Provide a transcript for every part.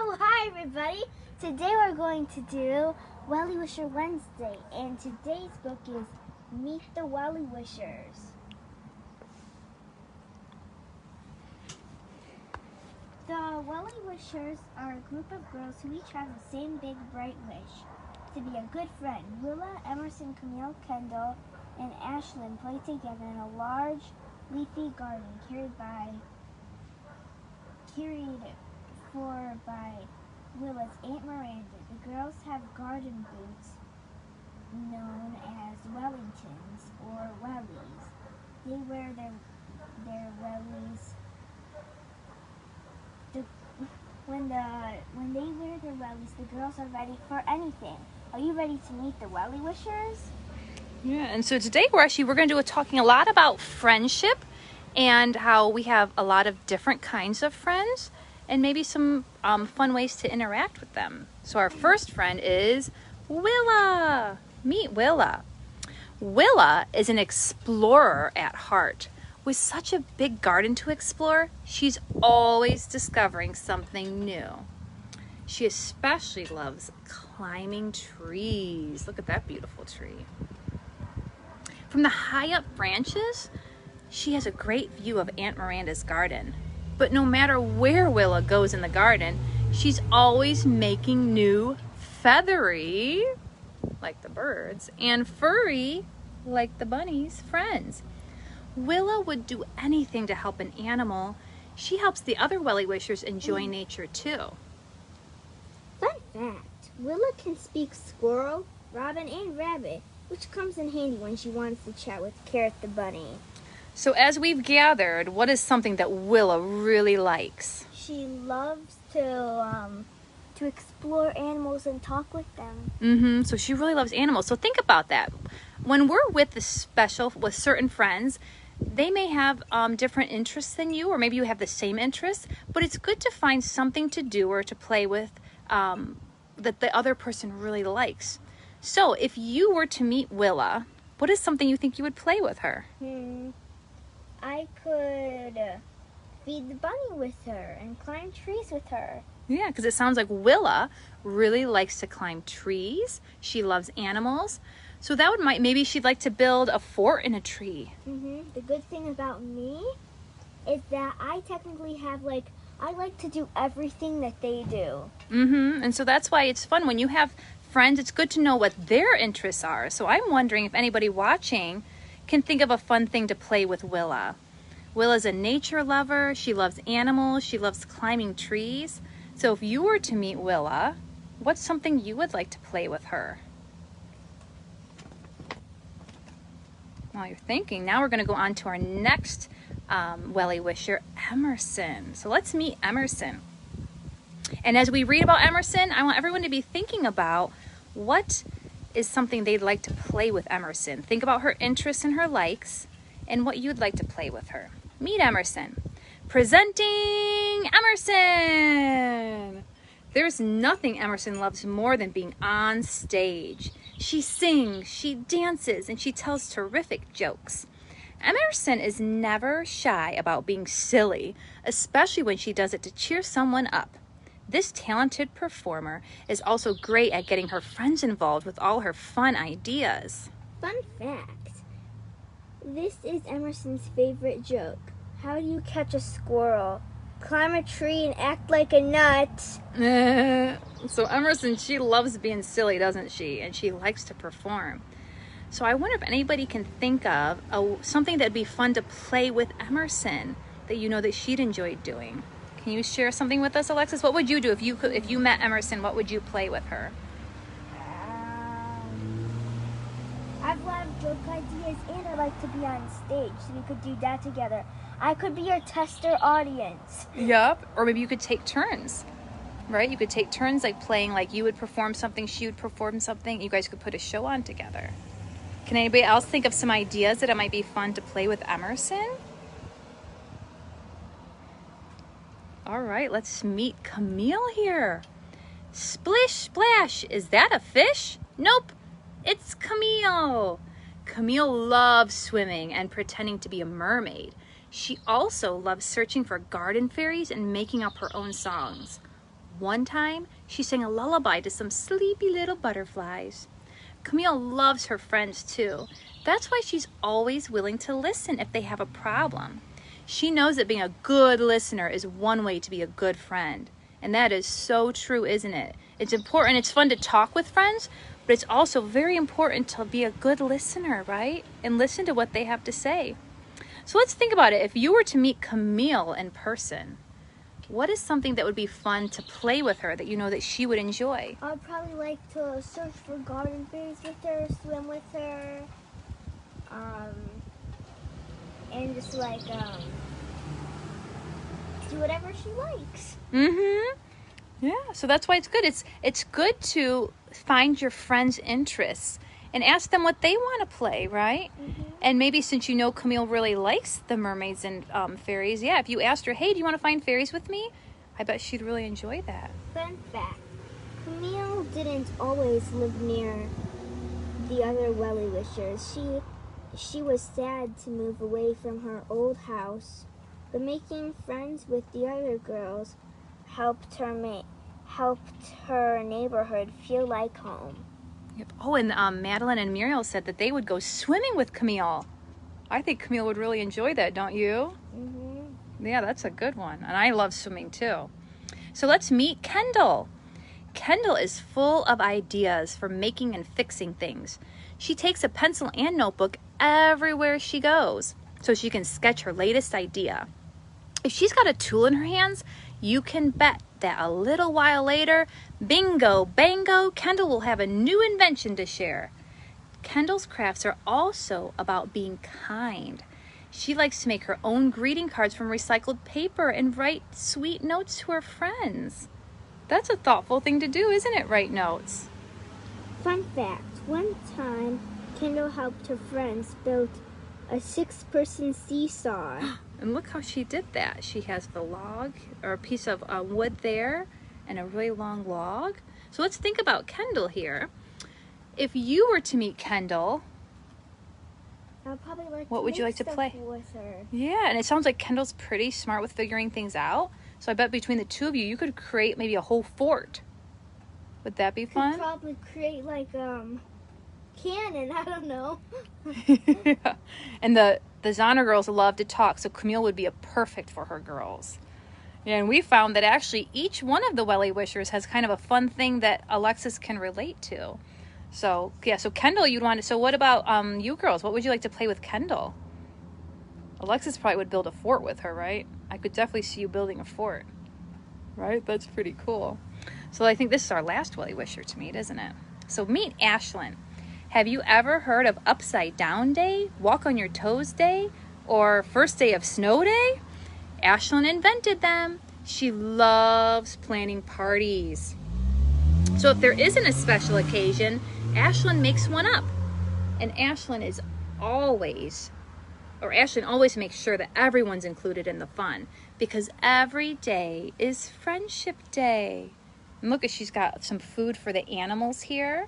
Hi everybody! Today we're going to do Wellie Wisher Wednesday, and today's book is Meet the Wellie Wishers. The Wellie Wishers are a group of girls who each have the same big bright wish, to be a good friend. Willa, Emerson, Camille, Kendall, and Ashlyn play together in a large leafy garden carried for by Willa's Aunt Miranda. The girls have garden boots known as Wellingtons or Wellies. They wear their Wellies. When they wear their Wellies, the girls are ready for anything. Are you ready to meet the Wellie Wishers? Yeah, and so today we're going to do talking a lot about friendship and how we have a lot of different kinds of friends and maybe some fun ways to interact with them. So our first friend is Willa. Meet Willa. Willa is an explorer at heart. With such a big garden to explore, she's always discovering something new. She especially loves climbing trees. Look at that beautiful tree. From the high up branches, she has a great view of Aunt Miranda's garden. But no matter where Willa goes in the garden, she's always making new feathery, like the birds, and furry, like the bunnies, friends. Willa would do anything to help an animal. She helps the other Wellie Wishers enjoy nature too. Fun fact, Willa can speak squirrel, robin, and rabbit, which comes in handy when she wants to chat with Carrot the bunny. So as we've gathered, what is something that Willa really likes? She loves to explore animals and talk with them. So she really loves animals. So think about that. When we're with certain friends, they may have different interests than you, or maybe you have the same interests, but it's good to find something to do or to play with that the other person really likes. So if you were to meet Willa, what is something you think you would play with her? I could feed the bunny with her and climb trees with her. Yeah, because it sounds like Willa really likes to climb trees. She loves animals. So maybe she'd like to build a fort in a tree. The good thing about me is that I technically I like to do everything that they do. And so that's why it's fun when you have friends. It's good to know what their interests are. So I'm wondering if anybody watching can think of a fun thing to play with Willa. Willa's a nature lover. She loves animals. She loves climbing trees. So if you were to meet Willa, what's something you would like to play with her? While you're thinking, now we're going to go on to our next Wellie Wisher, Emerson. So let's meet Emerson. And as we read about Emerson, I want everyone to be thinking about what is something they'd like to play with Emerson. Think about her interests and her likes and what you'd like to play with her. Meet Emerson. Presenting Emerson! There's nothing Emerson loves more than being on stage. She sings, she dances, and she tells terrific jokes. Emerson is never shy about being silly, especially when she does it to cheer someone up. This talented performer is also great at getting her friends involved with all her fun ideas. Fun fact, this is Emerson's favorite joke. How do you catch a squirrel? Climb a tree and act like a nut. So Emerson, she loves being silly, doesn't she? And she likes to perform. So I wonder if anybody can think of something that'd be fun to play with Emerson that you know that she'd enjoy doing. Can you share something with us, Alexis? What would you do if you met Emerson? What would you play with her? I have a lot of joke ideas, and I like to be on stage, so we could do that together. I could be your tester audience. Yep. Or maybe you could take turns, right? You could take turns like playing, like you would perform something, she would perform something. You guys could put a show on together. Can anybody else think of some ideas that it might be fun to play with Emerson? All right, let's meet Camille here. Splish, splash, is that a fish? Nope, it's Camille. Camille loves swimming and pretending to be a mermaid. She also loves searching for garden fairies and making up her own songs. One time, she sang a lullaby to some sleepy little butterflies. Camille loves her friends too. That's why she's always willing to listen if they have a problem. She knows that being a good listener is one way to be a good friend. And that is so true, isn't it? It's important, it's fun to talk with friends, but it's also very important to be a good listener, right? And listen to what they have to say. So let's think about it. If you were to meet Camille in person, what is something that would be fun to play with her that you know that she would enjoy? I'd probably like to search for garden fairies with her, swim with her, and just do whatever she likes. Yeah, so that's why it's good. It's good to find your friends' interests and ask them what they want to play, right? And maybe since you know Camille really likes the mermaids and fairies, yeah, if you asked her, hey, do you want to find fairies with me? I bet she'd really enjoy that. Fun fact, Camille didn't always live near the other Wellie wishers. She was sad to move away from her old house, but making friends with the other girls helped her neighborhood feel like home. Yep. Oh, and Madeline and Muriel said that they would go swimming with Camille. I think Camille would really enjoy that, don't you? Yeah, that's a good one. And I love swimming too. So let's meet Kendall. Kendall is full of ideas for making and fixing things. She takes a pencil and notebook everywhere she goes so she can sketch her latest idea. If she's got a tool in her hands, you can bet that a little while later, bingo, bango, Kendall will have a new invention to share. Kendall's crafts are also about being kind. She likes to make her own greeting cards from recycled paper and write sweet notes to her friends. That's a thoughtful thing to do, isn't it? Write notes. Fun fact, one time Kendall helped her friends build a 6-person seesaw. And look how she did that. She has the log, or a piece of wood there, and a really long log. So let's think about Kendall here. If you were to meet Kendall, I'd probably what would you like to play with her? Yeah, and it sounds like Kendall's pretty smart with figuring things out. So I bet between the two of you, you could create maybe a whole fort. Would that be fun? Could probably create like cannon. I don't know. Yeah. And the Zahner girls love to talk, so Camille would be a perfect for her girls. Yeah, and we found that actually each one of the Wellie Wishers has kind of a fun thing that Alexis can relate to. So yeah, so Kendall, you'd want to. So what about you girls? What would you like to play with Kendall? Alexis probably would build a fort with her, right? I could definitely see you building a fort, right? That's pretty cool. So I think this is our last Wellie Wisher to meet, isn't it? So meet Ashlyn. Have you ever heard of Upside Down Day, Walk on Your Toes Day, or First Day of Snow Day? Ashlyn invented them. She loves planning parties. So if there isn't a special occasion, Ashlyn makes one up. And Ashlyn always makes sure that everyone's included in the fun, because every day is Friendship Day. And look, she's got some food for the animals here.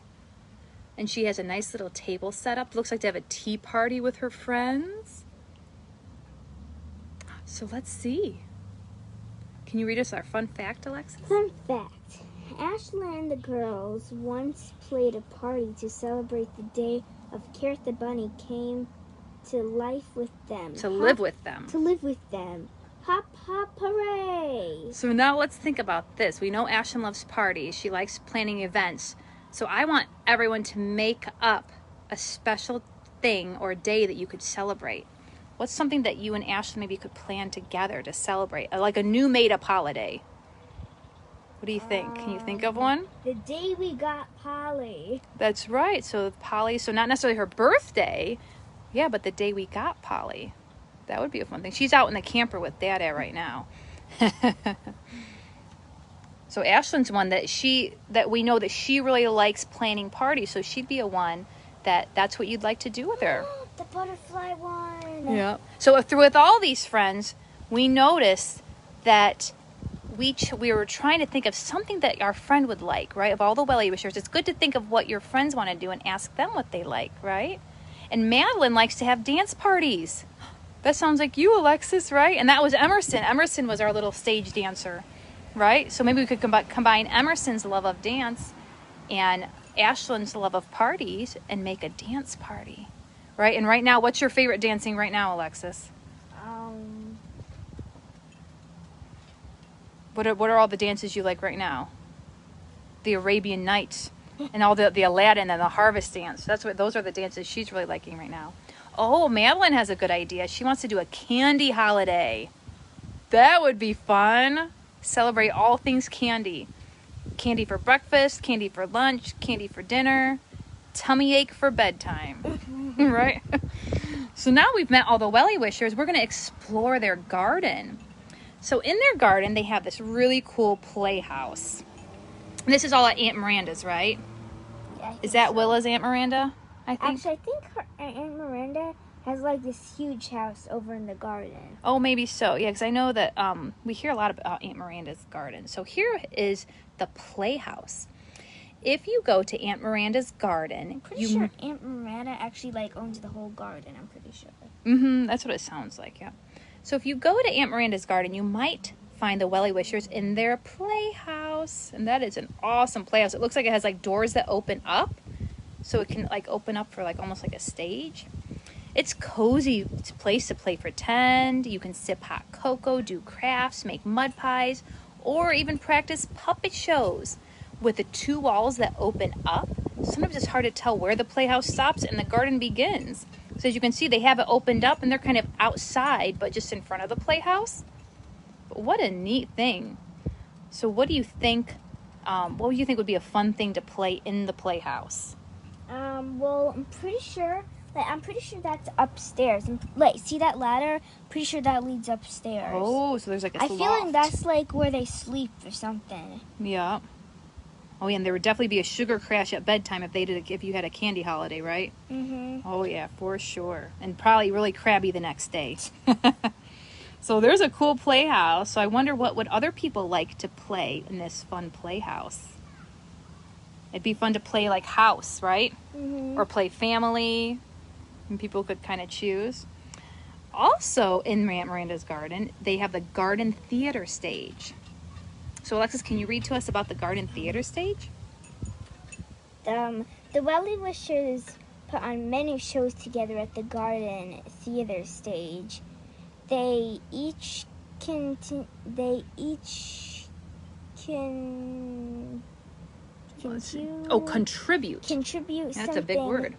And she has a nice little table set up. Looks like to have a tea party with her friends. So let's see. Can you read us our fun fact, Alexis? Fun fact. Ashlyn and the girls once played a party to celebrate the day of Carrot the Bunny came to life with them. To live with them. To live with them. Hop, hop, hooray! So now let's think about this. We know Ashlyn loves parties. She likes planning events. So I want everyone to make up a special thing or day that you could celebrate. What's something that you and Ashlyn maybe could plan together to celebrate? Like a new made-up holiday. What do you think? Can you think of one? The day we got Polly. That's right. So Polly, so not necessarily her birthday, yeah, but the day we got Polly. That would be a fun thing. She's out in the camper with Dada right now. So Ashlyn's one that we know that she really likes planning parties. So she'd be a one that's what you'd like to do with her. The butterfly one. Yeah. So with all these friends, we noticed that we were trying to think of something that our friend would like, right? Of all the Wellie Wishers, it's good to think of what your friends want to do and ask them what they like, right? And Madeline likes to have dance parties. That sounds like you, Alexis, right? And that was Emerson. Emerson was our little stage dancer. right? So maybe we could combine Emerson's love of dance and Ashlyn's love of parties and make a dance party, right? And right now, what's your favorite dancing right now, Alexis? What are all the dances you like right now? The Arabian Nights and all the Aladdin and the Harvest dance. Those are the dances she's really liking right now. Oh, Madeline has a good idea. She wants to do a candy holiday. That would be fun. Celebrate all things candy. Candy for breakfast, candy for lunch, candy for dinner, tummy ache for bedtime. Right? So now we've met all the Wellie Wishers, we're going to explore their garden. So in their garden, they have this really cool playhouse. And this is all at Aunt Miranda's, right? Yeah, Is that so. Willa's Aunt Miranda, I think? Actually, I think her Aunt Miranda has like this huge house over in the garden. Oh, maybe so. Yeah, because I know that we hear a lot about Aunt Miranda's garden. So here is the playhouse. If you go to Aunt Miranda's garden, I'm pretty sure Aunt Miranda actually like owns the whole garden. I'm pretty sure. That's what it sounds like. Yeah. So if you go to Aunt Miranda's garden, you might find the Wellie Wishers in their playhouse, and that is an awesome playhouse. It looks like it has like doors that open up, so it can like open up for like almost like a stage. It's cozy. It's a place to play pretend. You can sip hot cocoa, do crafts, make mud pies, or even practice puppet shows. With the two walls that open up, sometimes it's hard to tell where the playhouse stops and the garden begins. So as you can see, they have it opened up and they're kind of outside, but just in front of the playhouse. But what a neat thing. So what do you think, what would you think would be a fun thing to play in the playhouse? Well, I'm pretty sure that's upstairs. And like, see that ladder? Pretty sure that leads upstairs. Oh, so there's like a loft. I feel like that's like where they sleep or something. Yeah. Oh, yeah, and there would definitely be a sugar crash at bedtime if you had a candy holiday, right? Oh, yeah, for sure. And probably really crabby the next day. So there's a cool playhouse. So I wonder what would other people like to play in this fun playhouse. It'd be fun to play like house, right? Or play family. And people could kind of choose. Also, in Aunt Miranda's garden, they have the garden theater stage. So Alexis, can you read to us about the garden theater stage? The Wellie Wishers put on many shows together at the garden theater stage. They each contribute That's a big word.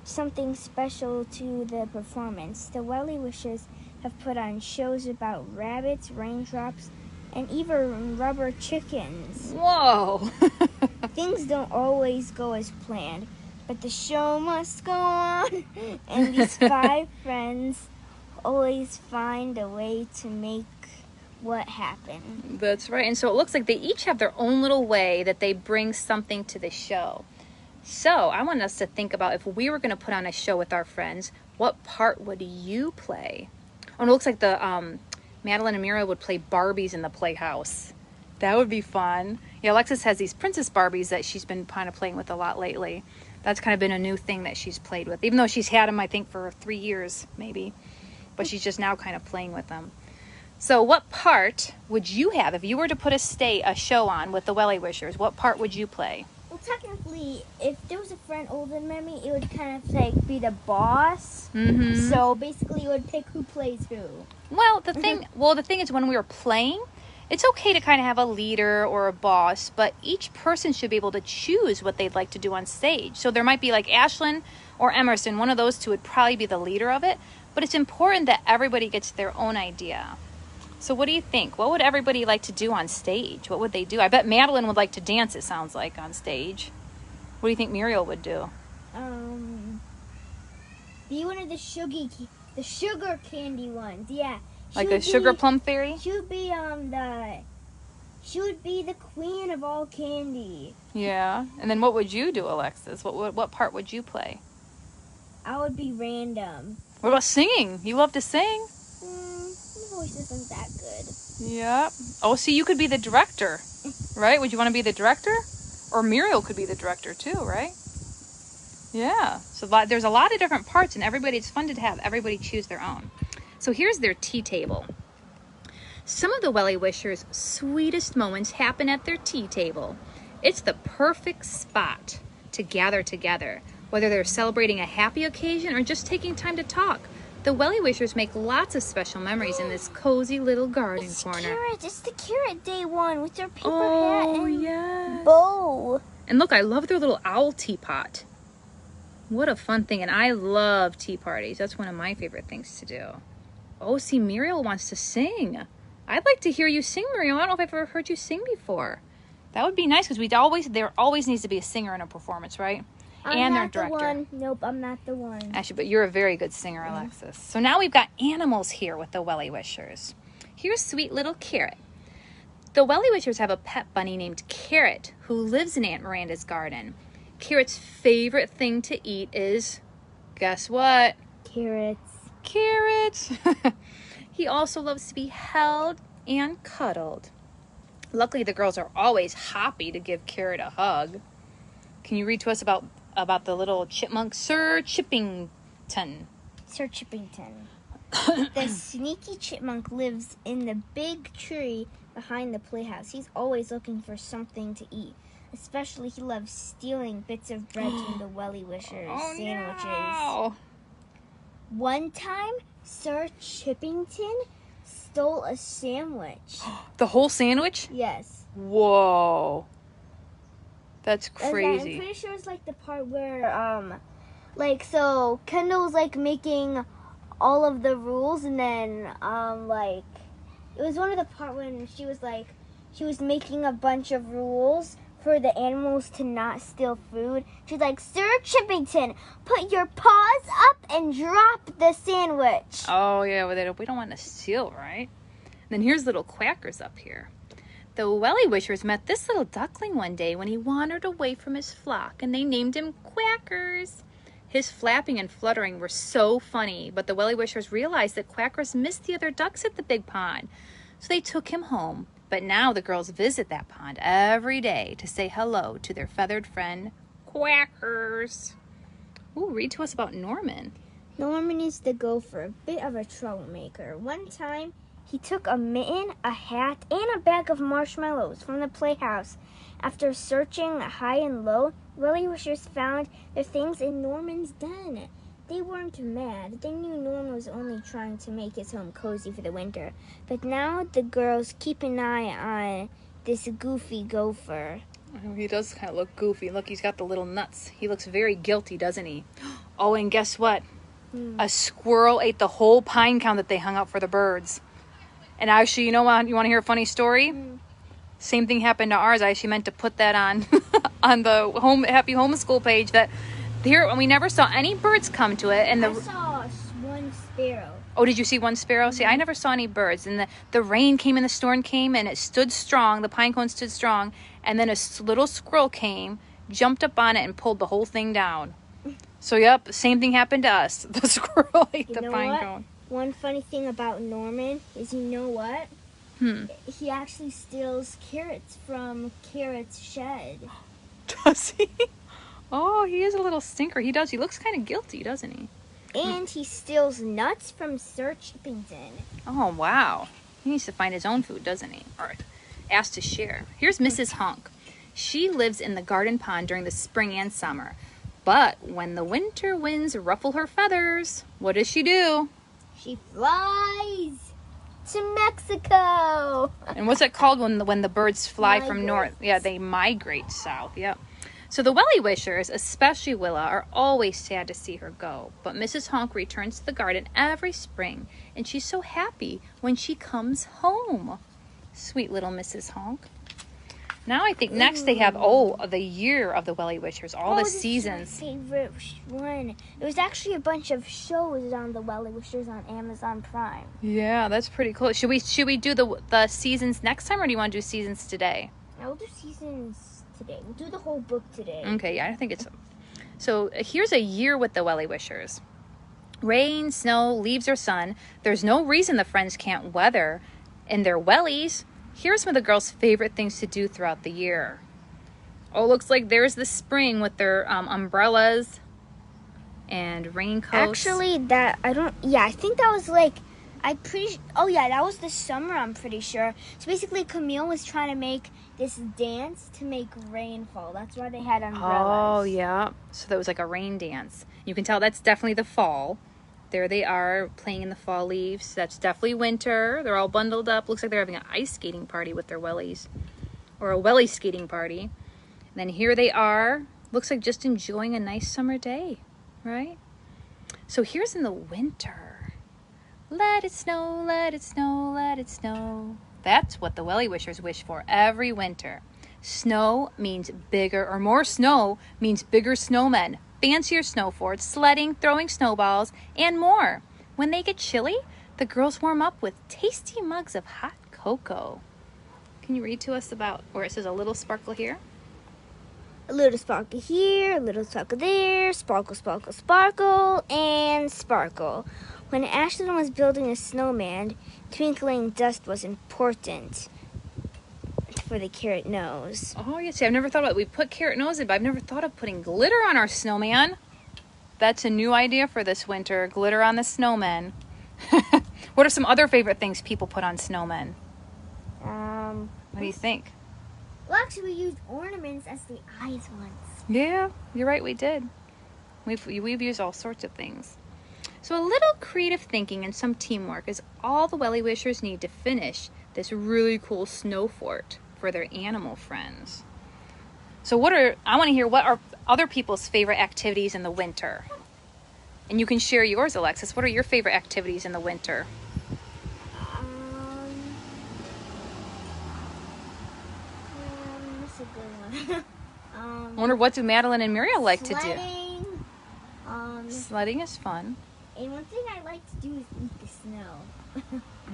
Something special to the performance. The Wellie Wishers have put on shows about rabbits, raindrops, and even rubber chickens. Whoa! Things don't always go as planned, but the show must go on. And these 5 friends always find a way to make what happen. That's right. And so it looks like they each have their own little way that they bring something to the show. So I want us to think about, if we were going to put on a show with our friends, what part would you play? Oh, and it looks like the Madeline and Mira would play Barbies in the playhouse. That would be fun. Yeah, Alexis has these Princess Barbies that she's been kind of playing with a lot lately. That's kind of been a new thing that she's played with, even though she's had them, I think, for 3 years, maybe. But she's just now kind of playing with them. So what part would you have if you were to put a show on with the Wellie Wishers? What part would you play? Well, technically, if there was a friend older than me, it would kind of like be the boss. So basically, it would pick who plays who. Well, the thing is, when we were playing, it's okay to kind of have a leader or a boss, but each person should be able to choose what they'd like to do on stage. So there might be like Ashlyn or Emerson. One of those two would probably be the leader of it. But it's important that everybody gets their own idea. So what do you think? What would everybody like to do on stage? What would they do? I bet Madeline would like to dance, it sounds like, on stage. What do you think Muriel would do? Be one of the sugar candy ones. Yeah. Like a sugar plum fairy? She would be the queen of all candy. Yeah. And then what would you do, Alexis? What part would you play? I would be random. What about singing? You love to sing? My voice isn't that good. Yeah. Oh, see, you could be the director, right? Would you want to be the director? Or Muriel could be the director too, right? Yeah. So there's a lot of different parts, and it's fun to have everybody choose their own. So here's their tea table. Some of the Wellie Wishers' sweetest moments happen at their tea table. It's the perfect spot to gather together, whether they're celebrating a happy occasion or just taking time to talk. The Wellie Wishers make lots of special memories in this cozy little garden corner. Carrot. It's the Carrot Day one with their paper hat and yes. bow. And look, I love their little owl teapot. What a fun thing. And I love tea parties. That's one of my favorite things to do. Oh, see, Muriel wants to sing. I'd like to hear you sing, Muriel. I don't know if I've ever heard you sing before. That would be nice because there always needs to be a singer in a performance, right? I'm their not director. the one. Nope, I'm not the one. Actually, but you're a very good singer, Alexis. So now we've got animals here with the Wellie Wishers. Here's sweet little Carrot. The Wellie Wishers have a pet bunny named Carrot who lives in Aunt Miranda's garden. Carrot's favorite thing to eat is, guess what? Carrots. Carrots. He also loves to be held and cuddled. Luckily, the girls are always happy to give Carrot a hug. Can you read to us about the little chipmunk, Sir Chippington? Sir Chippington. The sneaky chipmunk lives in the big tree behind the playhouse. He's always looking for something to eat. Especially, he loves stealing bits of bread from the Wellie Wishers sandwiches. No. One time, Sir Chippington stole a sandwich. The whole sandwich? Yes. Whoa. That's I'm crazy. pretty sure it's like the part where, so Kendall's like making all of the rules, and then, it was one of the part when she was making a bunch of rules for the animals to not steal food. She's like, Sir Chippington, put your paws up and drop the sandwich. Oh, yeah, well, we don't want to steal, right? And then here's little Quackers up here. The Wellie Wishers met this little duckling one day when he wandered away from his flock, and they named him Quackers. His flapping and fluttering were so funny, but the Wellie Wishers realized that Quackers missed the other ducks at the big pond, so they took him home. But now the girls visit that pond every day to say hello to their feathered friend, Quackers. Ooh, read to us about Norman. Norman is the gopher, a bit of a troublemaker. One time, he took a mitten, a hat, and a bag of marshmallows from the playhouse. After searching high and low, Wellie Wishers found the things in Norman's den. They weren't mad. They knew Norman was only trying to make his home cozy for the winter. But now the girls keep an eye on this goofy gopher. Oh, he does kind of look goofy. Look, he's got the little nuts. He looks very guilty, doesn't he? Oh, and guess what? A squirrel ate the whole pine cone that they hung up for the birds. And actually, you know what? You want to hear a funny story? Same thing happened to ours. I actually meant to put that on on the Happy Homeschool page. That here we never saw any birds come to it. And I saw one sparrow. Oh, did you see one sparrow? See, I never saw any birds. And the rain came and the storm came, and it stood strong. The pine cone stood strong. And then a little squirrel came, jumped up on it, and pulled the whole thing down. So, yep, same thing happened to us. The squirrel ate the pine cone. One funny thing about Norman is, you know what? He actually steals carrots from Carrot's shed. Does he? Oh, he is a little stinker. He does. He looks kind of guilty, doesn't he? And he steals nuts from Sir Chippington. Oh, wow. He needs to find his own food, doesn't he? Or asked to share. Here's Mrs. Honk. She lives in the garden pond during the spring and summer. But when the winter winds ruffle her feathers, what does she do? She flies to Mexico. And what's it called when the birds fly from north? Migrate. Yeah, they migrate south. Yep. So the Wellie Wishers, especially Willa, are always sad to see her go. But Mrs. Honk returns to the garden every spring, and she's so happy when she comes home. Sweet little Mrs. Honk. Now I think next they have, the year of the Wellie Wishers, all the seasons. This is my favorite one. There was actually a bunch of shows on the Wellie Wishers on Amazon Prime. Yeah, that's pretty cool. Should we do the seasons next time, or do you want to do seasons today? I'll do seasons today. We'll do the whole book today. Okay, yeah, I think it's... So here's a year with the Wellie Wishers. Rain, snow, leaves, or sun. There's no reason the friends can't weather in their wellies. Here's some of the girls' favorite things to do throughout the year. Oh, looks like there's the spring with their umbrellas and raincoats. Actually, I think that was like Oh yeah, that was the summer, I'm pretty sure. So basically Camille was trying to make this dance to make rain fall. That's why they had umbrellas. Oh, yeah. So that was like a rain dance. You can tell that's definitely the fall. There they are playing in the fall leaves. That's definitely winter. They're all bundled up. Looks like they're having an ice skating party with their wellies. Or a wellie skating party. And then here they are. Looks like just enjoying a nice summer day, right? So here's in the winter. Let it snow, let it snow, let it snow. That's what the Wellie Wishers wish for every winter. Snow means bigger, or more snow means bigger snowmen, fancier snow forts, sledding, throwing snowballs, and more. When they get chilly, the girls warm up with tasty mugs of hot cocoa. Can you read to us about where it says a little sparkle here? A little sparkle here, a little sparkle there, sparkle, sparkle, sparkle, and sparkle. When Ashlyn was building a snowman, twinkling dust was important for the carrot nose. Oh, yeah. See, I've never thought about it. We put carrot nose in, but I've never thought of putting glitter on our snowman. That's a new idea for this winter. Glitter on the snowman. What are some other favorite things people put on snowmen? What do you think? Well, actually, we used ornaments as the eyes once. Yeah, you're right. We did. We've used all sorts of things. So a little creative thinking and some teamwork is all the Wellie Wishers need to finish this really cool snow fort for their animal friends. So I want to hear what are other people's favorite activities in the winter? And you can share yours, Alexis. What are your favorite activities in the winter? That's a good one. I wonder what do Madeline and Muriel like to do? Sledding. Sledding is fun. And one thing I like to do is eat the snow.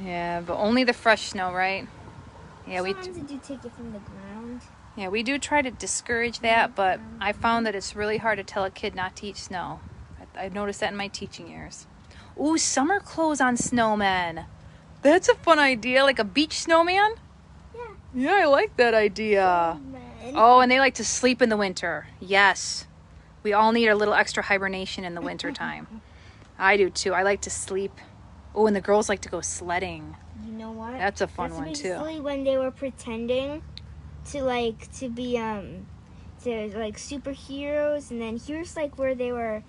Yeah, but only the fresh snow, right? Yeah, Sometimes I do take it from the ground. Yeah, we do try to discourage that, but I found that it's really hard to tell a kid not to eat snow. I've noticed that in my teaching years. Ooh, summer clothes on snowmen. That's a fun idea, like a beach snowman? Yeah. Yeah, I like that idea. Snowman. Oh, and they like to sleep in the winter. Yes. We all need a little extra hibernation in the winter time. I do too. I like to sleep. Oh, and the girls like to go sledding. You know what? That's a fun one too. Basically when they were pretending to be superheroes, and then here's like where they were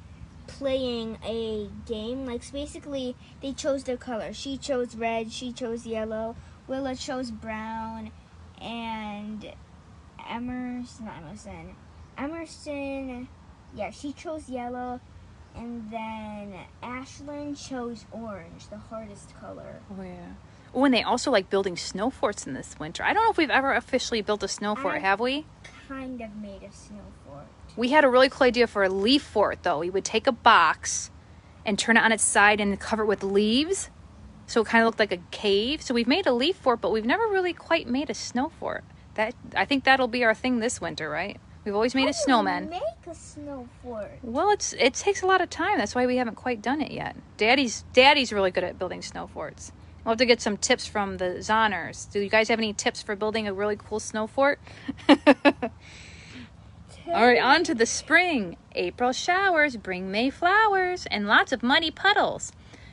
playing a game. Like, so basically they chose their color. She chose red, she chose yellow, Willa chose brown, and Emerson, yeah, she chose yellow, and then Ashlyn chose orange, the hardest color. Oh, yeah. Oh, and they also like building snow forts in this winter. I don't know if we've ever officially built a snow fort, have we? Kind of made a snow fort. We had a really cool idea for a leaf fort, though. We would take a box and turn it on its side and cover it with leaves, so it kind of looked like a cave. So we've made a leaf fort, but we've never really quite made a snow fort. I think that'll be our thing this winter, right? We've always made a snowman. Make a snow fort. Well, it takes a lot of time. That's why we haven't quite done it yet. Daddy's really good at building snow forts. We'll have to get some tips from the Zonners. Do you guys have any tips for building a really cool snow fort? All right, on to the spring. April showers bring May flowers and lots of muddy puddles.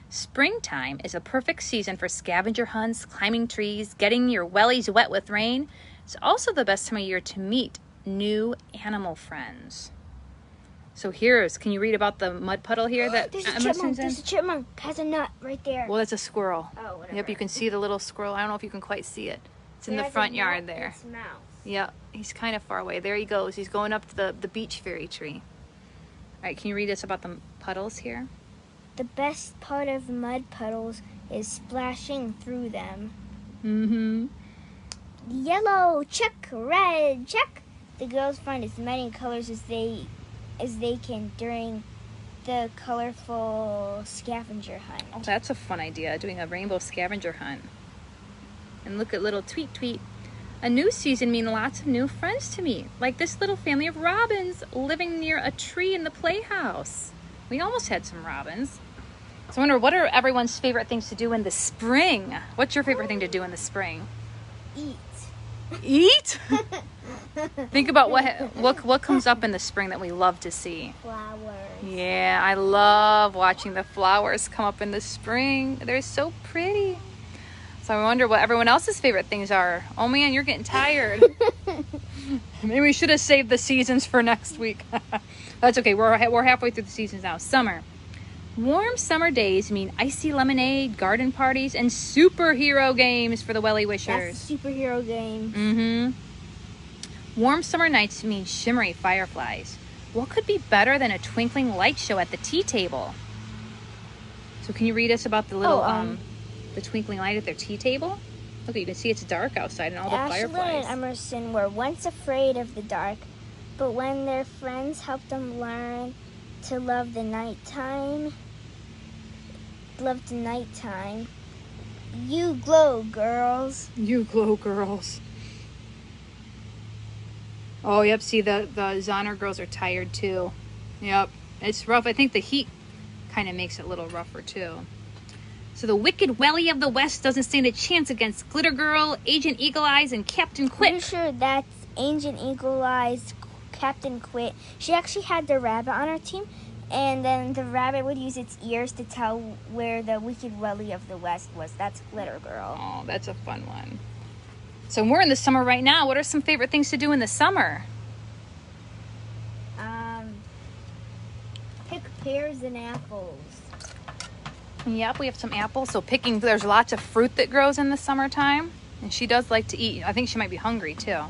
Springtime is a perfect season for scavenger hunts, climbing trees, getting your wellies wet with rain. It's also the best time of year to meet new animal friends. So can you read about the mud puddle here that There's a Emerson's chipmunk. There's a chipmunk. Has a nut right there. Well, that's a squirrel. Oh, whatever. Yep, you can see the little squirrel. I don't know if you can quite see it. It's in the There's front a yard nut there. in its mouth. Yep, he's kind of far away. There he goes. He's going up to the beach fairy tree. All right, can you read us about the puddles here? The best part of mud puddles is splashing through them. Mm-hmm. Yellow, check. Red, check. The girls find as many colors as they can during the colorful scavenger hunt. Oh, that's a fun idea, doing a rainbow scavenger hunt. And look at little Tweet Tweet. A new season means lots of new friends to meet, like this little family of robins living near a tree in the playhouse. We almost had some robins. So I wonder, what are everyone's favorite things to do in the spring? What's your favorite thing to do in the spring? Eat. Eat? Think about what comes up in the spring that we love to see. Flowers. Yeah, I love watching the flowers come up in the spring. They're so pretty. So I wonder what everyone else's favorite things are. Oh man, you're getting tired. Maybe we should have saved the seasons for next week. That's okay. We're halfway through the seasons now. Summer. Warm summer days mean icy lemonade, garden parties, and superhero games for the Wellie Wishers. That's the superhero game. Mm-hmm. Warm summer nights mean shimmery fireflies. What could be better than a twinkling light show at the tea table? So can you read us about the little the twinkling light at their tea table? Look, you can see it's dark outside and all the fireflies. Ashlyn and Emerson were once afraid of the dark, but when their friends helped them learn to love the nighttime, you glow, girls. You glow, girls. Oh, yep. See, the Zonner girls are tired too. Yep. It's rough. I think the heat kind of makes it a little rougher too. So the wicked Wellie of the West doesn't stand a chance against Glitter Girl, Agent Eagle Eyes, and Captain Quit. Pretty sure that's Agent Eagle Eyes, Captain Quit. She actually had the rabbit on her team, and then the rabbit would use its ears to tell where the wicked Wellie of the West was. That's Glitter Girl. Oh, that's a fun one. So we're in the summer right now. What are some favorite things to do in the summer? Pick pears and apples. Yep, we have some apples. So there's lots of fruit that grows in the summertime. And she does like to eat. I think she might be hungry too.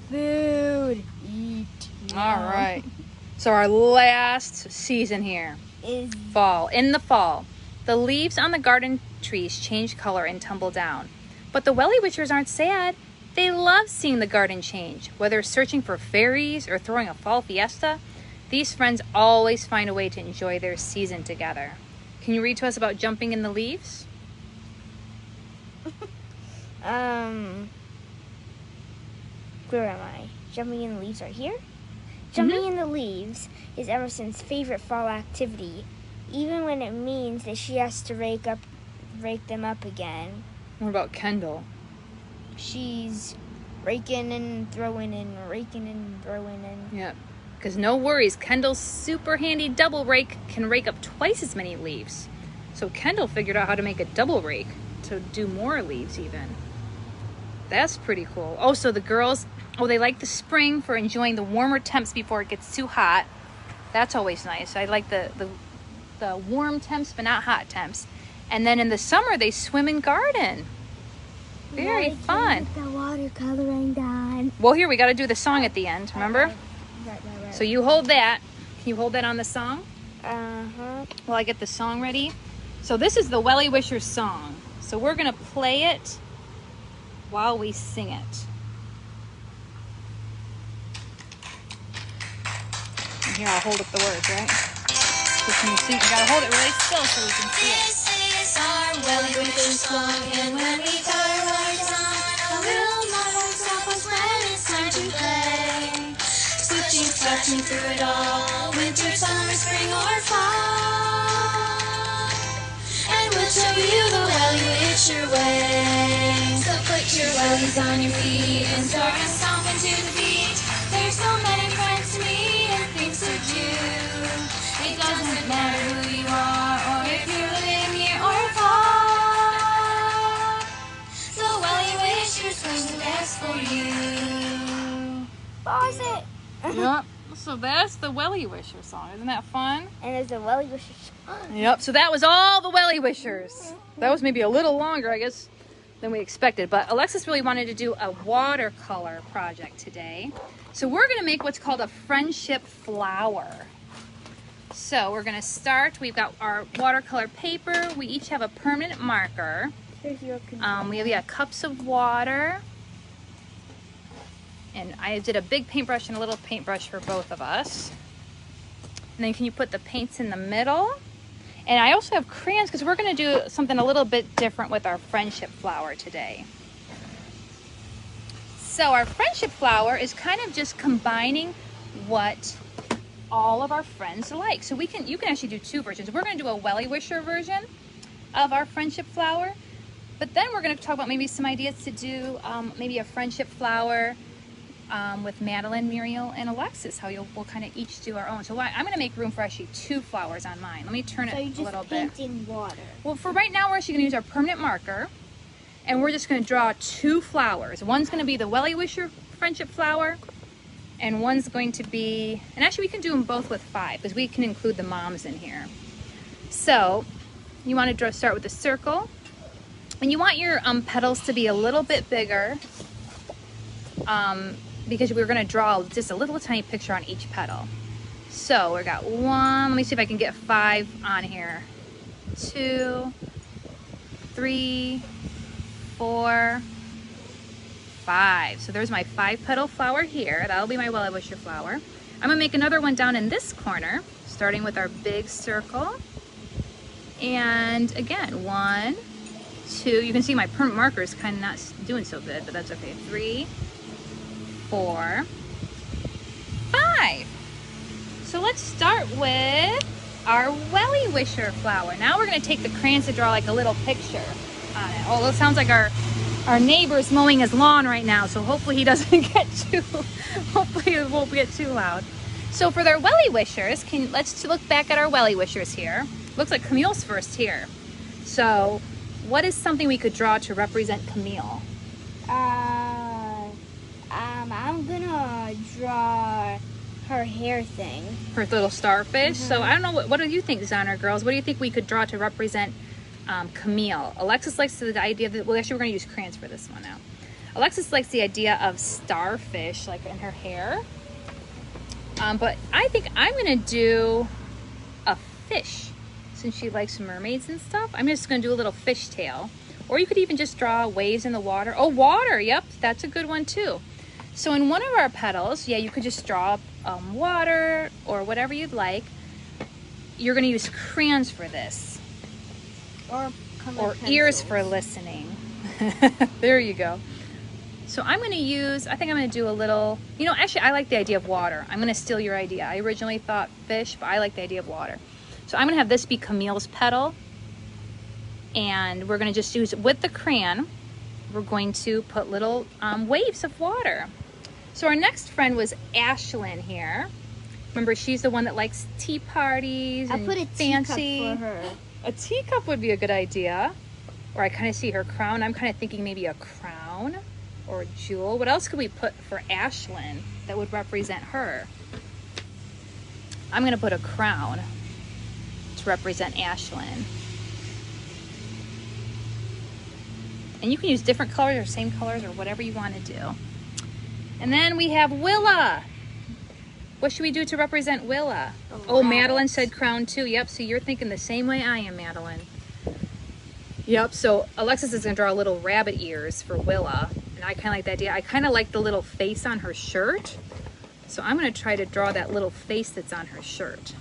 Food. Eat. All right. So our last season here Is fall. In the fall, the leaves on the garden trees change color and tumble down. But the Wellie Wishers aren't sad. They love seeing the garden change. Whether searching for fairies or throwing a fall fiesta, these friends always find a way to enjoy their season together. Can you read to us about jumping in the leaves? Where am I? Jumping in the leaves right here? Jumping in the leaves is Emerson's favorite fall activity, even when it means that she has to rake them up again. What about Kendall? She's raking and throwing and raking and throwing and... Yep. Because no worries, Kendall's super handy double rake can rake up twice as many leaves. So Kendall figured out how to make a double rake to do more leaves even. That's pretty cool. Oh, so the girls, they like the spring for enjoying the warmer temps before it gets too hot. That's always nice. I like the warm temps, but not hot temps. And then in the summer, they swim and garden. Very fun. The watercoloring done. Well, here, we got to do the song at the end, remember? Right. So you hold that. Can you hold that on the song? Uh-huh. While I get the song ready. So this is the Wellie Wishers song. So we're going to play it while we sing it. And here, I'll hold up the words, right? So can you sing? You got to hold it really still so we can see it. This is our Wellie Wishers song, and when we tie our lights on, a little motto stop us when it's time to play. Switching, scratching through it all, winter, summer, spring, or fall. And we'll show you the Wellie Wisher way. So put your wellies on your feet and start stomping to the beat. There's so many friends to meet and things to do. It doesn't matter who you are or if you're living near or far. So Wellie Wishers brings the best for you. Pause it. Yep. So that's the Wellie Wisher song. Isn't that fun? And there's a Wellie Wishers. Yep. So that was all the Wellie Wishers. That was maybe a little longer, I guess, than we expected. But Alexis really wanted to do a watercolor project today. So we're going to make what's called a friendship flower. So we're going to start. We've got our watercolor paper. We each have a permanent marker. Here's your We have cups of water. And I did a big paintbrush and a little paintbrush for both of us. And then can you put the paints in the middle? And I also have crayons because we're going to do something a little bit different with our friendship flower today. So our friendship flower is kind of just combining what all of our friends like. So you can actually do two versions. We're going to do a Wellie Wisher version of our friendship flower. But then we're going to talk about maybe some ideas to do maybe a friendship flower with Madeline, Muriel, and Alexis, how we'll kind of each do our own. So I'm going to make room for actually 2 flowers on mine. Let me turn So it you're a just little bit. painting water. Well, for right now, we're actually going to use our permanent marker, and we're just going to draw 2 flowers. One's going to be the Wellie Wisher friendship flower, and one's going to be, and actually we can do them both with 5 because we can include the moms in here. So you want to start with a circle, and you want your petals to be a little bit bigger because we're going to draw just a little tiny picture on each petal. So we got 1, let me see if I can get 5 on here. 2, 3, 4, 5. So there's my 5 petal flower here. That'll be my Wellie Wisher flower. I'm gonna make another one down in this corner, starting with our big circle. And again, 1, 2, you can see my permanent marker is kind of not doing so good, but that's okay. 3, 4, 5. So let's start with our Wellie Wisher flower. Now we're gonna take the crayons to draw like a little picture on it. Oh, it sounds like our neighbor's mowing his lawn right now, so hopefully he doesn't get too, hopefully it won't get too loud. So for their Wellie Wishers, let's look back at our Wellie Wishers here. Looks like Camille's first here. So what is something we could draw to represent Camille? I'm gonna draw her hair thing. Her little starfish. So I don't know, what do you think, Designer Girls? What do you think we could draw to represent Camille? Alexis likes the idea that, well, actually we're going to use crayons for this one now. Alexis likes the idea of starfish, like in her hair. But I think I'm going to do a fish, since she likes mermaids and stuff. I'm just going to do a little fish tail. Or you could even just draw waves in the water. Oh, water, yep, that's a good one too. So in one of our petals, yeah, you could just draw water or whatever you'd like. You're going to use crayons for this. Or ears for listening. There you go. So I'm going to use, I think I'm going to do a little, you know, actually I like the idea of water. I'm going to steal your idea. I originally thought fish, but I like the idea of water. So I'm going to have this be Camille's petal. And we're going to just use, with the crayon, we're going to put little waves of water. So our next friend was Ashlyn here. Remember, she's the one that likes tea parties and put a fancy. teacup for her. A teacup would be a good idea. Or I kind of see her crown. I'm kind of thinking maybe a crown or a jewel. What else could we put for Ashlyn that would represent her? I'm going to put a crown to represent Ashlyn. And you can use different colors or same colors or whatever you want to do. And then we have Willa. What should we do to represent Willa? Oh, Madeline said crown too. Yep, so you're thinking the same way I am, Madeline. Yep, so Alexis is going to draw little rabbit ears for Willa. And I kind of like the idea. I kind of like the little face on her shirt. So I'm going to try to draw that little face that's on her shirt.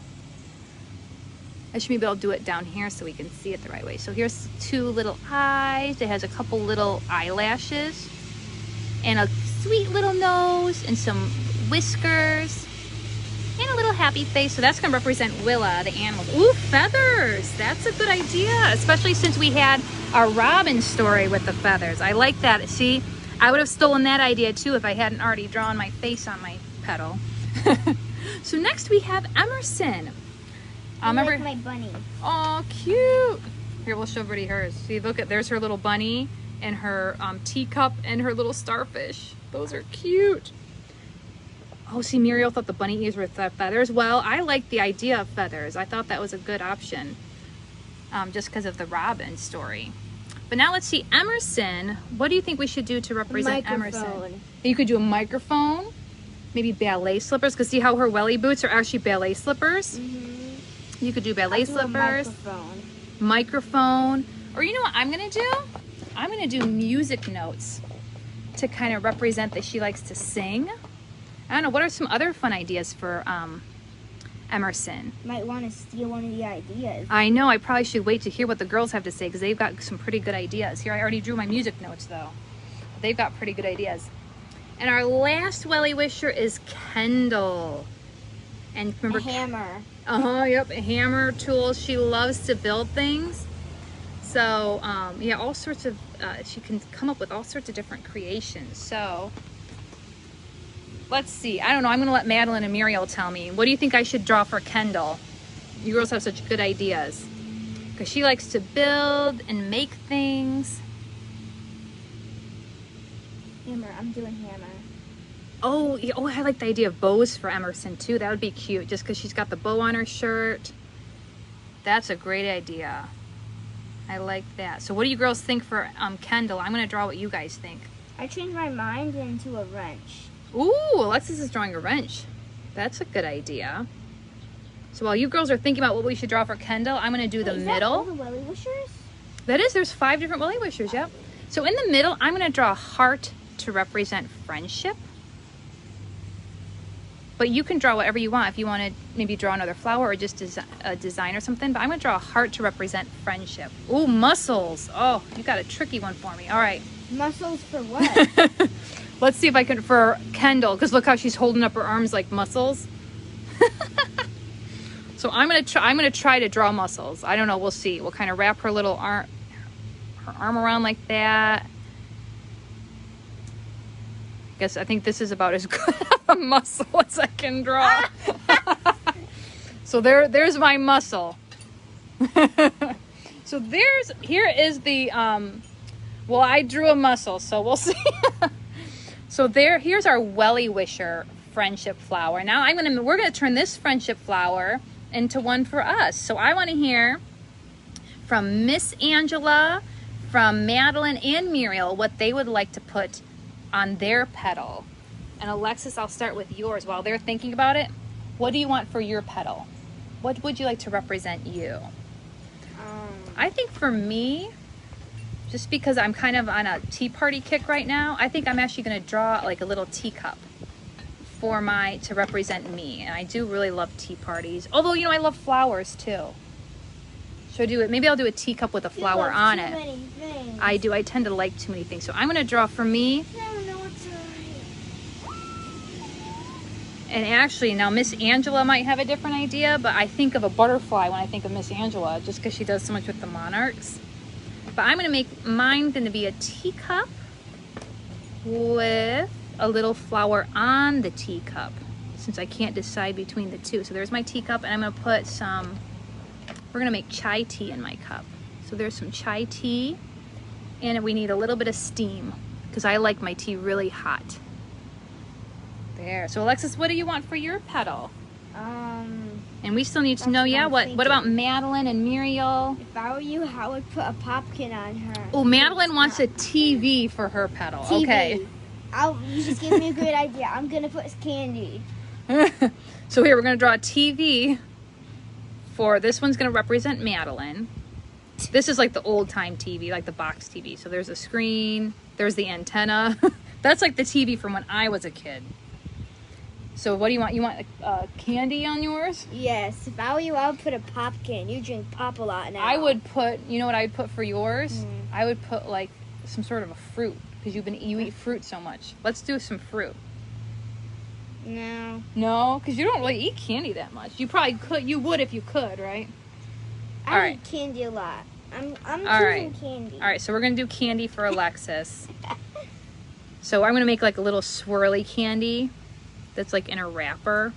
I should maybe I'll do it down here so we can see it the right way. So here's 2 little eyes. It has a couple little eyelashes. And a sweet little nose and some whiskers. And a little happy face. So that's going to represent Willa, the animal. Ooh, feathers. That's a good idea. Especially since we had our Robin story with the feathers. I like that. See, I would have stolen that idea too if I hadn't already drawn my face on my petal. So next we have Emerson. Remember my bunny. Oh, cute. Here, we'll show everybody hers. See, look at, there's her little bunny and her teacup and her little starfish. Those are cute. Oh, see, Muriel thought the bunny ears were feathers. Well, I like the idea of feathers. I thought that was a good option just because of the Robin story. But now let's see, Emerson. What do you think we should do to represent Emerson? You could do a microphone, maybe ballet slippers, because see how her Wellie boots are actually ballet slippers? You could do ballet slippers, microphone, or you know what I'm going to do? I'm going to do music notes to kind of represent that she likes to sing. I don't know, what are some other fun ideas for Emerson? Might want to steal one of the ideas. I know, I probably should wait to hear what the girls have to say because they've got some pretty good ideas. Here, I already drew my music notes though. They've got pretty good ideas. And our last Wellie Wisher is Kendall. And remember, a hammer. Yep, a hammer, tools. She loves to build things. So, yeah, all sorts of, she can come up with all sorts of different creations. So, let's see. I don't know. I'm going to let Madeline and Muriel tell me. What do you think I should draw for Kendall? You girls have such good ideas. Because she likes to build and make things. Hammer. I'm doing hammer. Oh, yeah, oh, I like the idea of bows for Emerson too. That would be cute, just because she's got the bow on her shirt. That's a great idea. I like that. So what do you girls think for Kendall? I'm going to draw what you guys think. I changed my mind into a wrench. Ooh, Alexis is drawing a wrench. That's a good idea. So while you girls are thinking about what we should draw for Kendall, I'm going to do the Is middle. that all the Wellie wishers? That is, there's 5 different Wellie wishers, yep. So in the middle, I'm going to draw a heart to represent friendship. But you can draw whatever you want. If you want to maybe draw another flower or just a design or something. But I'm going to draw a heart to represent friendship. Ooh, muscles. Oh, you got a tricky one for me. All right. Muscles for what? Let's see if I can, for Kendall, because look how she's holding up her arms like muscles. So I'm gonna try to draw muscles. I don't know, we'll see. We'll kind of wrap her little arm, her arm around like that. I think this is about as good of a muscle as I can draw. So there's my muscle. So here is the well, I drew a muscle, so we'll see. So here's our Wellie Wisher friendship flower. Now we're gonna turn this friendship flower into one for us. So I want to hear from Miss Angela, from Madeline and Muriel what they would like to put on their petal. And Alexis, I'll start with yours while they're thinking about it. What do you want for your petal? What would you like to represent you? I think for me, just because I'm kind of on a tea party kick right now, I think I'm actually going to draw like a little teacup to represent me. And I do really love tea parties. Although, I love flowers too. Should I do it? Maybe I'll do a teacup with a flower on it. Many things. I do. I tend to like too many things. So I'm going to draw for me. No, it's alright. And actually, now Miss Angela might have a different idea, but I think of a butterfly when I think of Miss Angela, just because she does so much with the monarchs. But I'm going to make mine going to be a teacup with a little flower on the teacup, since I can't decide between the two. So there's my teacup, and I'm going to put we're going to make chai tea in my cup. So there's some chai tea, and we need a little bit of steam, because I like my tea really hot. There. So Alexis, what do you want for your petal? And we still need to know, what about Madeline and Muriel? If I were you, I would put a popkin on her. Oh, Madeline wants a TV for her petal. TV. Okay. You just gave me a great idea. I'm going to put candy. So here, we're going to draw a TV for, this one's going to represent Madeline. This is like the old time TV, like the box TV. So there's a screen, there's the antenna. That's like the TV from when I was a kid. So what do you want? You want candy on yours? Yes. If I were you, I would put a popkin. You drink pop a lot now. I would put, you know what I'd put for yours? I would put like some sort of a fruit, because you eat fruit so much. Let's do some fruit. No. No? Because you don't really eat candy that much. You probably could. You would if you could, right? I eat candy a lot. I'm choosing candy. All right, so we're going to do candy for Alexis. So I'm going to make like a little swirly candy that's like in a wrapper.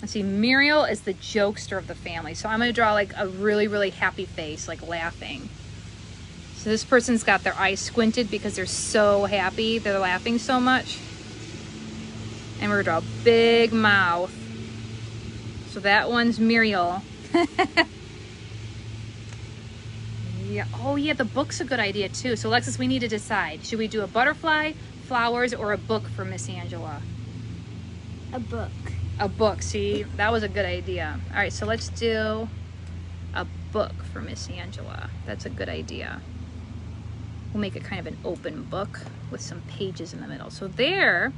Let's see, Muriel is the jokester of the family. So I'm going to draw like a really, really happy face, like laughing. So this person's got their eyes squinted because they're so happy. They're laughing so much. And we're going to draw a big mouth. So that one's Muriel. Yeah. Oh yeah, the book's a good idea too. So Alexis, we need to decide. Should we do a butterfly, flowers, or a book for Miss Angela? A book. A book, see? That was a good idea. All right, so let's do a book for Miss Angela. That's a good idea. We'll make it kind of an open book with some pages in the middle. So there,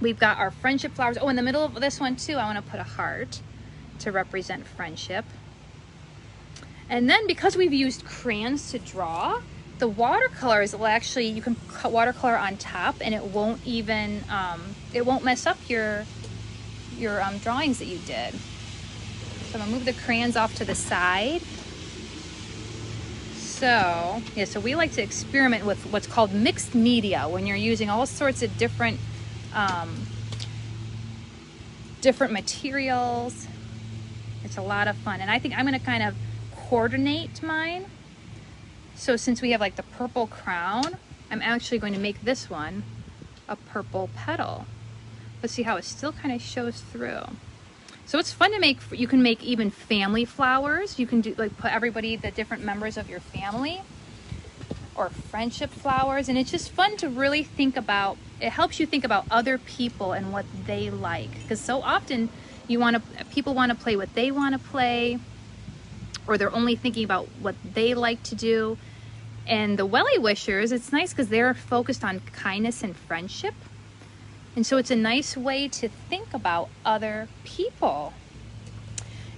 we've got our friendship flowers. Oh, in the middle of this one too, I want to put a heart to represent friendship. And then because we've used crayons to draw, the watercolors will actually, you can cut watercolor on top and it won't even, it won't mess up your drawings that you did. So I'm gonna move the crayons off to the side. So, yeah, so we like to experiment with what's called mixed media, when you're using all sorts of different materials. It's a lot of fun. And I think I'm going to kind of coordinate mine. So since we have like the purple crown, I'm actually going to make this one a purple petal. Let's see how it still kind of shows through. So it's fun to make. You can make even family flowers. You can do like put everybody, the different members of your family, or friendship flowers. And it's just fun to really think about. It helps you think about other people and what they like. Because so often people want to play what they want to play, or they're only thinking about what they like to do. And the Wellie Wishers, it's nice because they're focused on kindness and friendship. And so it's a nice way to think about other people.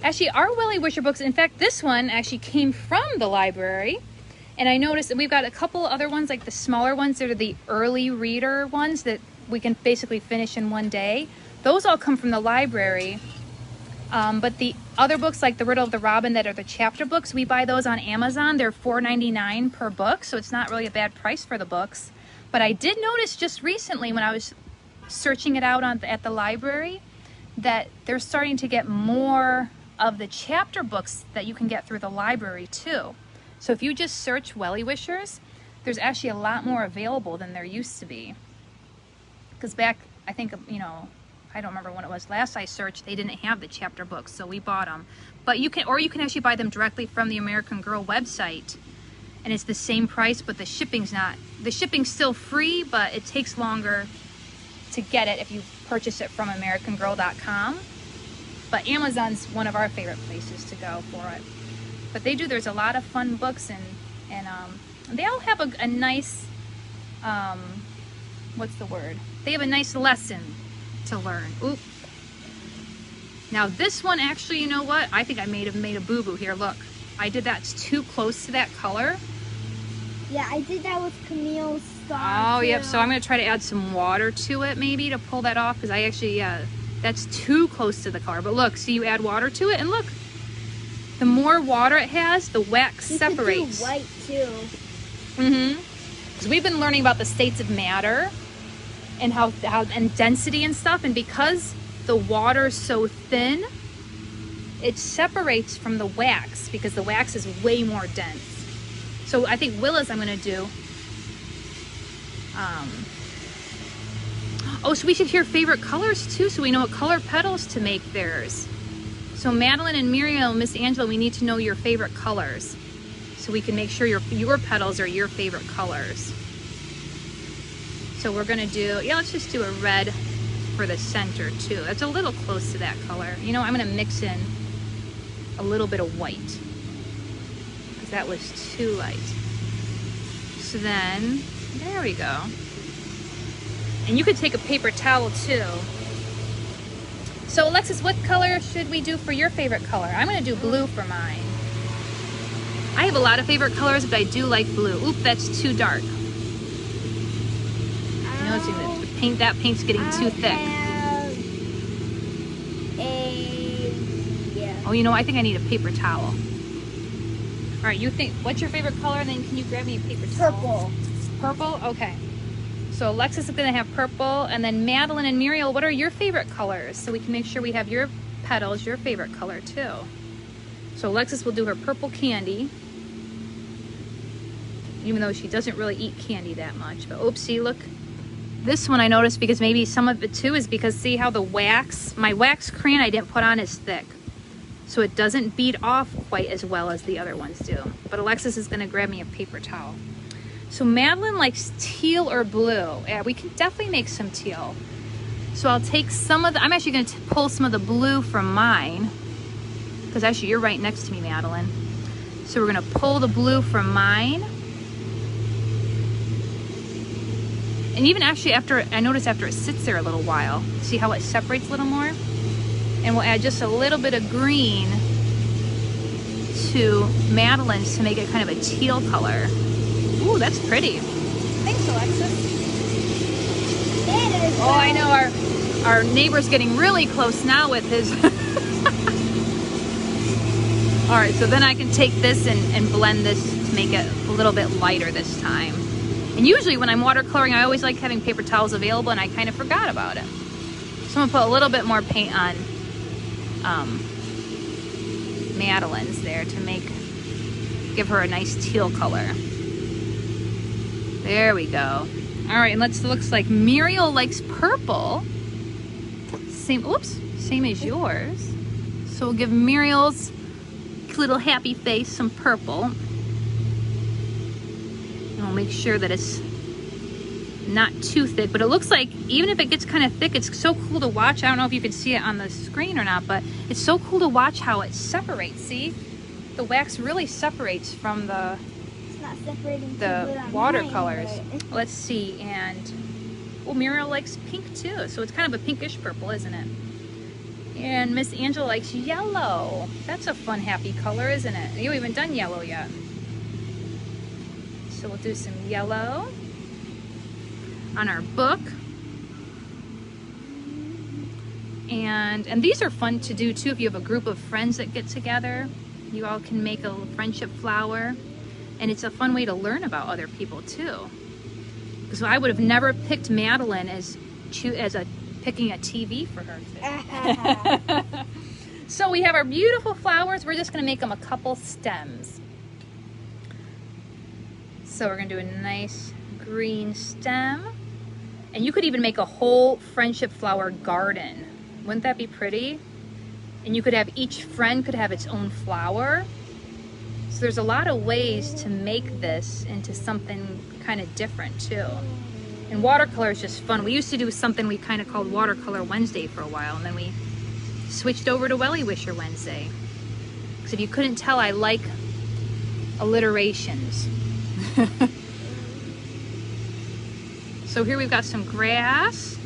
Actually, our Wellie Wisher books, in fact, this one actually came from the library. And I noticed that we've got a couple other ones, like the smaller ones that are the early reader ones that we can basically finish in one day. Those all come from the library. But the other books, like the Riddle of the Robin, that are the chapter books, we buy those on Amazon. They're $4.99 per book, so it's not really a bad price for the books. But I did notice just recently when I was searching it out at the library that they're starting to get more of the chapter books that you can get through the library too. So if you just search Wellie Wishers, there's actually a lot more available than there used to be. Because back, I think, I don't remember when it was last I searched, they didn't have the chapter books, so we bought them. But you can actually buy them directly from the American Girl website, and it's the same price, but the shipping's still free, but it takes longer to get it if you purchase it from AmericanGirl.com. But Amazon's one of our favorite places to go for it. But there's a lot of fun books, and they all have a nice, what's the word? They have a nice lesson to learn. Oop. Now this one, actually, you know what? I think I may have made a boo-boo here. Look, I did that too close to that color. Yeah, I did that with Camille's star. Oh, yep. So I'm going to try to add some water to it maybe to pull that off, because I actually, that's too close to the color. But look, see, you add water to it, and look, the more water it has, the wax separates. You could do white too. Mm-hmm. Because we've been learning about the states of matter and how and density and stuff, and because the water is so thin, it separates from the wax because the wax is way more dense. So I think Willa's I'm going to do. So we should hear favorite colors too, so we know what color petals to make theirs. So Madeline and Muriel, Miss Angela, we need to know your favorite colors, so we can make sure your petals are your favorite colors. So we're going to do, let's just do a red for the center too. That's a little close to that color. I'm going to mix in a little bit of white, because that was too light. So then, there we go. And you could take a paper towel too. So Alexis, what color should we do for your favorite color? I'm going to do blue for mine. I have a lot of favorite colors, but I do like blue. Oop, that's too dark. That paint's getting too thick. Oh, I think I need a paper towel. All right, you think, what's your favorite color? And then can you grab me a paper towel? Purple. Purple? Okay. So Alexis is going to have purple, and then Madeline and Muriel, what are your favorite colors? So we can make sure we have your petals, your favorite color too. So Alexis will do her purple candy, even though she doesn't really eat candy that much. But oopsie, look. This one I noticed, because maybe some of it too is because see how the wax, my wax crayon I didn't put on is thick. So it doesn't bead off quite as well as the other ones do. But Alexis is going to grab me a paper towel. So Madeline likes teal or blue. Yeah, we can definitely make some teal. So I'll take some of the, I'm actually going to pull some of the blue from mine, because actually you're right next to me, Madeline. So we're going to pull the blue from mine. And even actually I notice after it sits there a little while, see how it separates a little more? And we'll add just a little bit of green to Madeline's to make it kind of a teal color. Ooh, that's pretty. Thanks, Alexis. Oh, I know our neighbor's getting really close now with his. All right, so then I can take this and blend this to make it a little bit lighter this time. And usually when I'm watercoloring, I always like having paper towels available, and I kind of forgot about it. So I'm gonna put a little bit more paint on Madeline's there to give her a nice teal color. There we go. All right, and looks like Muriel likes purple. Same as yours. So we'll give Muriel's little happy face some purple. And we'll make sure that it's not too thick, but it looks like even if it gets kind of thick, it's so cool to watch. I don't know if you can see it on the screen or not, but it's so cool to watch how it separates. See? The wax really separates from the watercolors. Let's see, and well, Muriel likes pink too, so it's kind of a pinkish purple, isn't it? And Miss Angela likes yellow. That's a fun, happy color, isn't it? You haven't done yellow yet. So we'll do some yellow on our book. And these are fun to do too if you have a group of friends that get together. You all can make a friendship flower. And it's a fun way to learn about other people too. So I would have never picked Madeline as picking a TV for her. So we have our beautiful flowers. We're just gonna make them a couple stems. So we're gonna do a nice green stem. And you could even make a whole friendship flower garden. Wouldn't that be pretty? And you could have, each friend could have its own flower. So there's a lot of ways to make this into something kind of different too. And watercolor is just fun. We used to do something we kind of called Watercolor Wednesday for a while, and then we switched over to Wellie Wisher Wednesday. Because if you couldn't tell, I like alliterations. So here we've got some grass.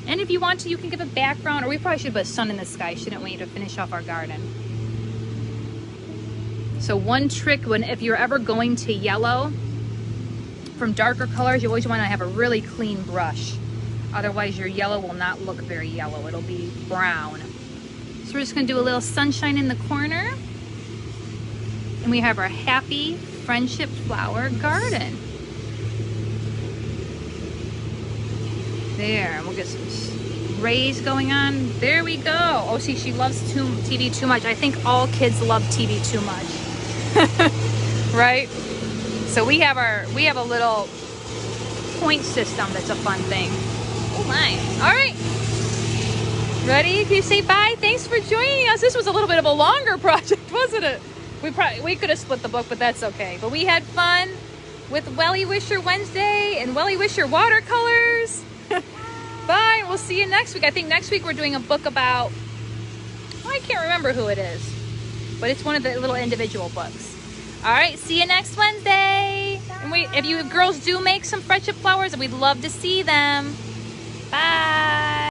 And if you want to, you can give a background, or we probably should put sun in the sky, shouldn't we, to finish off our garden. So one trick if you're ever going to yellow from darker colors, you always want to have a really clean brush. Otherwise your yellow will not look very yellow. It'll be brown. So we're just going to do a little sunshine in the corner. And we have our happy friendship flower garden. There, and we'll get some rays going on. There we go. Oh, see, she loves TV too much. I think all kids love TV too much. Right? So we have a little point system that's a fun thing. Oh my. All right. Ready? Can you say bye? Thanks for joining us. This was a little bit of a longer project, wasn't it? We could have split the book, but that's okay. But we had fun with Wellie Wisher Wednesday and Wellie Wisher watercolors. Bye. We'll see you next week. I think next week we're doing a book about, I can't remember who it is, but it's one of the little individual books. All right. See you next Wednesday. Bye. And if you girls do make some friendship flowers, we'd love to see them. Bye.